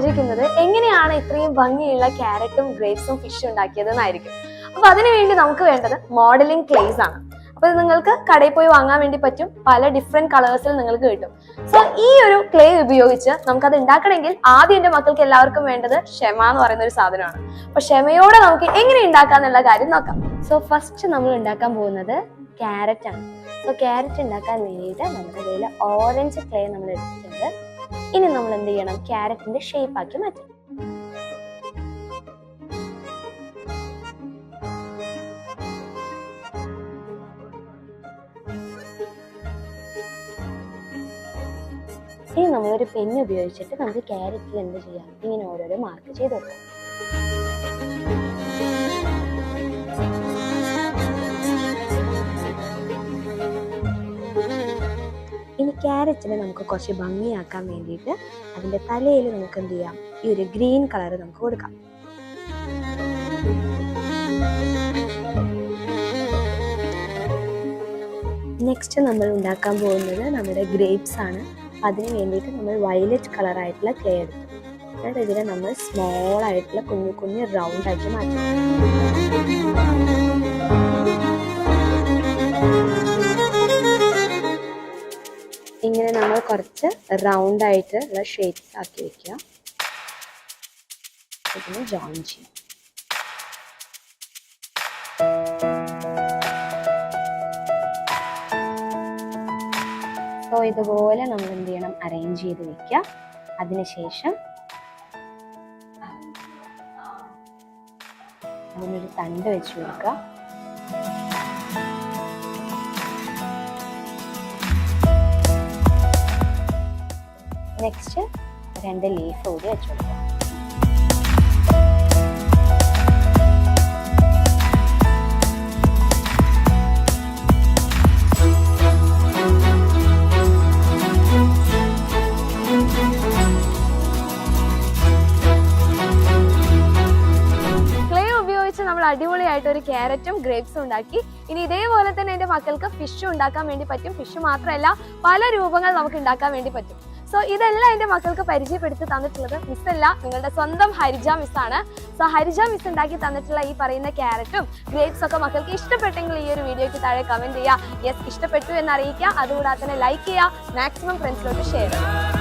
ചോദിക്കുന്നത് എങ്ങനെയാണ് ഇത്രയും ഭംഗിയുള്ള ക്യാരറ്റും ഗ്രേപ്സും ഫിഷും ഉണ്ടാക്കിയതെന്നായിരിക്കും. അപ്പൊ അതിനുവേണ്ടി നമുക്ക് വേണ്ടത് മോഡലിംഗ് ക്ലേസ് ആണ്. അപ്പൊ ഇത് നിങ്ങൾക്ക് കടയിൽ പോയി വാങ്ങാൻ വേണ്ടി പറ്റും. പല ഡിഫറെന്റ് കളേഴ്സിൽ നിങ്ങൾക്ക് കിട്ടും. സോ ഈ ഒരു ക്ലേ ഉപയോഗിച്ച് നമുക്കത് ഉണ്ടാക്കണമെങ്കിൽ ആദ്യം എന്റെ മക്കൾക്ക് എല്ലാവർക്കും വേണ്ടത് ക്ഷമ എന്ന് പറയുന്ന ഒരു സാധനമാണ്. അപ്പൊ ക്ഷമയോടെ നമുക്ക് എങ്ങനെ ഉണ്ടാക്കാന്നുള്ള കാര്യം നോക്കാം. സോ ഫസ്റ്റ് നമ്മൾ ഉണ്ടാക്കാൻ പോകുന്നത് ക്യാരറ്റ് ആണ്. സോ ക്യാരറ്റ് ഉണ്ടാക്കാൻ വേണ്ടിയിട്ട് നമ്മുടെ കയ്യിൽ ഓറഞ്ച് ക്ലേ നമ്മൾ എടുത്തിട്ടുണ്ട്. ഇനി നമ്മൾ എന്ത് ചെയ്യണം, ക്യാരറ്റിന്റെ ഷേപ്പ് ആക്കി മാറ്റണം. ഇനി നമ്മളൊരു പെന്ന് ഉപയോഗിച്ചിട്ട് നമുക്ക് ക്യാരറ്റിൽ എന്ത് ചെയ്യാം, ഇങ്ങനെ ഓരോരോ മാർക്ക് ചെയ്ത് കൊടുക്കാം. ഇനി ക്യാരറ്റിനെ നമുക്ക് കുറച്ച് ഭംഗിയാക്കാൻ വേണ്ടിയിട്ട് അതിൻ്റെ തലയിൽ നമുക്ക് എന്ത് ചെയ്യാം, ഈ ഒരു ഗ്രീൻ കളർ നമുക്ക് കൊടുക്കാം. നെക്സ്റ്റ് നമ്മൾ ഉണ്ടാക്കാൻ പോകുന്നത് നമ്മുടെ ഗ്രേപ്സ് ആണ്. അതിന് വേണ്ടിയിട്ട് നമ്മൾ വയലറ്റ് കളറായിട്ടുള്ള ക്ലേ എടുത്തു. എന്നിട്ട് ഇതിനെ നമ്മൾ സ്മോൾ ആയിട്ടുള്ള കുഞ്ഞു കുഞ്ഞു റൗണ്ട് ആക്കി മാറ്റാം. ഇങ്ങനെ നമ്മൾ കുറച്ച് റൗണ്ട് ആയിട്ടുള്ള ഷേപ്സ് ആക്കി വെക്കുക. ഇതിന് ജോയിൻ ചെയ്യാം. സോ ഇതുപോലെ നമ്മൾ എന്ത് ചെയ്യണം, അറേഞ്ച് ചെയ്ത് വെക്കുക. അതിനുശേഷം അതിനൊരു തണ്ട് വെച്ച് കൊടുക്കുക. നെക്സ്റ്റ് 2 ലീഫ് കൂടി വെച്ച് കൊടുക്കുക. നമ്മൾ അടിപൊളിയായിട്ട് ഒരു ക്യാരറ്റും ഗ്രേപ്സും ഉണ്ടാക്കി. ഇനി ഇതേപോലെ തന്നെ എൻ്റെ മക്കൾക്ക് ഫിഷും ഉണ്ടാക്കാൻ വേണ്ടി പറ്റും. ഫിഷ് മാത്രമല്ല, പല രൂപങ്ങൾ നമുക്ക് ഉണ്ടാക്കാൻ വേണ്ടി പറ്റും. സോ ഇതെല്ലാം എൻ്റെ മക്കൾക്ക് പരിചയപ്പെടുത്തി തന്നിട്ടുള്ളത് മിസ്സല്ല, നിങ്ങളുടെ സ്വന്തം ഹരിജ മിസ്സാണ്. സോ ഹരിജ മിസ് ഉണ്ടാക്കി തന്നിട്ടുള്ള ഈ പറയുന്ന ക്യാരറ്റും ഗ്രേപ്സും ഒക്കെ മക്കൾക്ക് ഇഷ്ടപ്പെട്ടെങ്കിൽ ഈ ഒരു വീഡിയോയ്ക്ക് താഴെ കമന്റ് ചെയ്യുക. യെസ്, ഇഷ്ടപ്പെട്ടു എന്ന് അറിയിക്കുക. അതുകൂടാതെ തന്നെ ലൈക്ക് ചെയ്യുക, മാക്സിമം ഫ്രണ്ട്സിലോട്ട് ഷെയർ ചെയ്യുക.